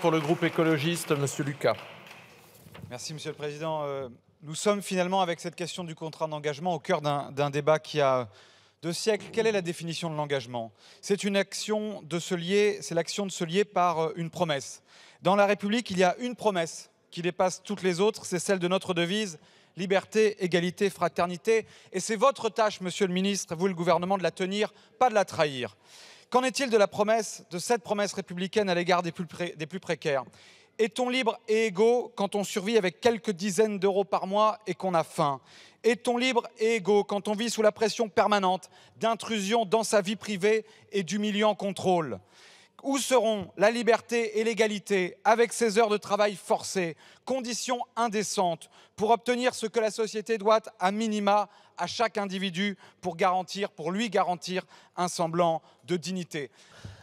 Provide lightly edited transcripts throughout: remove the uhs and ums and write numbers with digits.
pour le groupe écologiste, Monsieur Lucas. Merci Monsieur le Président. Nous sommes finalement avec cette question du contrat d'engagement au cœur d'un débat qui a 2 siècles. Quelle est la définition de l'engagement? C'est une action de se lier, c'est l'action de se lier par une promesse. Dans la République, il y a une promesse qui dépasse toutes les autres, c'est celle de notre devise: liberté, égalité, fraternité. Et c'est votre tâche, Monsieur le Ministre, vous le gouvernement, de la tenir, pas de la trahir. Qu'en est-il de la promesse, de cette promesse républicaine à l'égard des plus précaires? Est-on libre et égaux quand on survit avec quelques dizaines d'euros par mois et qu'on a faim? Est-on libre et égaux quand on vit sous la pression permanente d'intrusion dans sa vie privée et d'humiliants contrôles? Où seront la liberté et l'égalité avec ces heures de travail forcées, conditions indécentes pour obtenir ce que la société doit à minima à chaque individu pour lui garantir un semblant de dignité?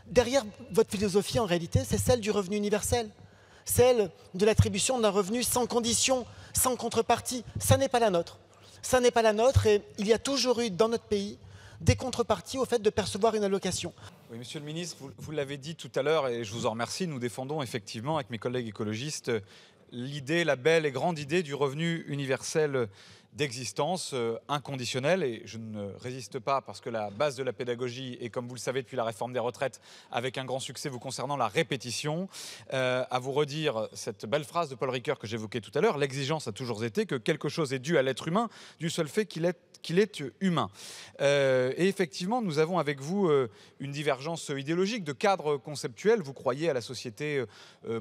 Derrière votre philosophie, en réalité, c'est celle du revenu universel. Celle de l'attribution d'un revenu sans condition, sans contrepartie. Ça n'est pas la nôtre. Ça n'est pas la nôtre et il y a toujours eu dans notre pays des contreparties au fait de percevoir une allocation. Oui, Monsieur le Ministre, vous l'avez dit tout à l'heure et je vous en remercie, nous défendons effectivement avec mes collègues écologistes l'idée, la belle et grande idée du revenu universel d'existence inconditionnel, et je ne résiste pas parce que la base de la pédagogie est, comme vous le savez depuis la réforme des retraites, avec un grand succès vous concernant, la répétition, à vous redire cette belle phrase de Paul Ricoeur que j'évoquais tout à l'heure: l'exigence a toujours été que quelque chose est dû à l'être humain du seul fait qu'il est humain. Et effectivement, nous avons avec vous une divergence idéologique, de cadre conceptuel. Vous croyez à la société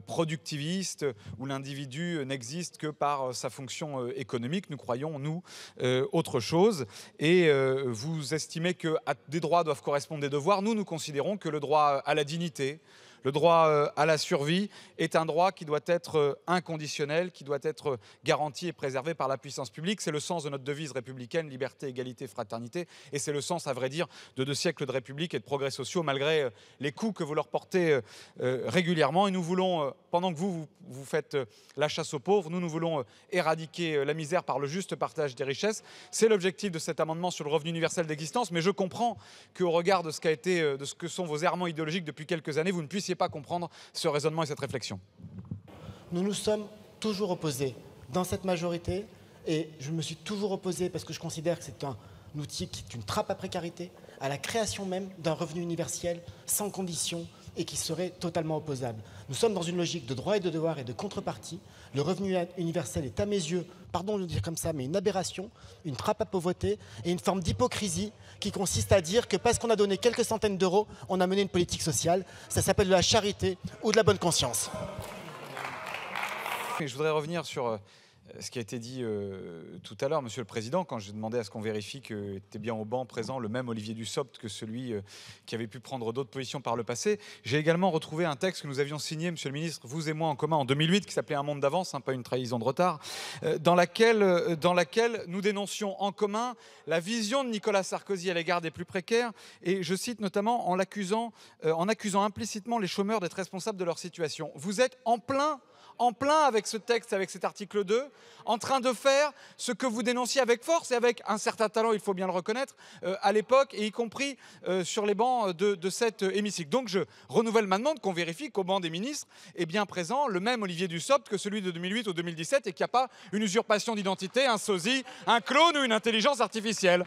productiviste où l'individu n'existe que par sa fonction économique. Nous croyons, nous, autre chose. Et vous estimez que des droits doivent correspondre des devoirs. Nous considérons que le droit à la dignité, le droit à la survie est un droit qui doit être inconditionnel, qui doit être garanti et préservé par la puissance publique. C'est le sens de notre devise républicaine: liberté, égalité, fraternité. Et c'est le sens, à vrai dire, de 2 siècles de République et de progrès sociaux, malgré les coups que vous leur portez régulièrement. Et nous voulons, pendant que vous faites la chasse aux pauvres, nous voulons éradiquer la misère par le juste partage des richesses. C'est l'objectif de cet amendement sur le revenu universel d'existence. Mais je comprends qu'au regard de ce que sont vos errements idéologiques depuis quelques années, vous ne puissiez pas comprendre ce raisonnement et cette réflexion. Nous nous sommes toujours opposés dans cette majorité et je me suis toujours opposé parce que je considère que c'est un outil qui est une trappe à précarité, à la création même d'un revenu universel sans condition et qui serait totalement opposable. Nous sommes dans une logique de droit et de devoir et de contrepartie. Le revenu universel est à mes yeux, pardon de le dire comme ça, mais une aberration, une trappe à pauvreté et une forme d'hypocrisie qui consiste à dire que parce qu'on a donné quelques centaines d'euros, on a mené une politique sociale. Ça s'appelle de la charité ou de la bonne conscience. Je voudrais revenir sur ce qui a été dit tout à l'heure, Monsieur le Président, quand j'ai demandé à ce qu'on vérifie que était bien au banc présent le même Olivier Dussopt que celui qui avait pu prendre d'autres positions par le passé. J'ai également retrouvé un texte que nous avions signé, Monsieur le Ministre, vous et moi en commun en 2008, qui s'appelait Un monde d'avance, pas une trahison de retard, dans laquelle nous dénoncions en commun la vision de Nicolas Sarkozy à l'égard des plus précaires. Et je cite notamment en accusant implicitement les chômeurs d'être responsables de leur situation. Vous êtes en plein avec ce texte, avec cet article 2, en train de faire ce que vous dénonciez avec force et avec un certain talent, il faut bien le reconnaître, à l'époque, et y compris sur les bancs de cet hémicycle. Donc je renouvelle ma demande qu'on vérifie qu'au banc des ministres est bien présent le même Olivier Dussopt que celui de 2008 ou 2017 et qu'il n'y a pas une usurpation d'identité, un sosie, un clone ou une intelligence artificielle.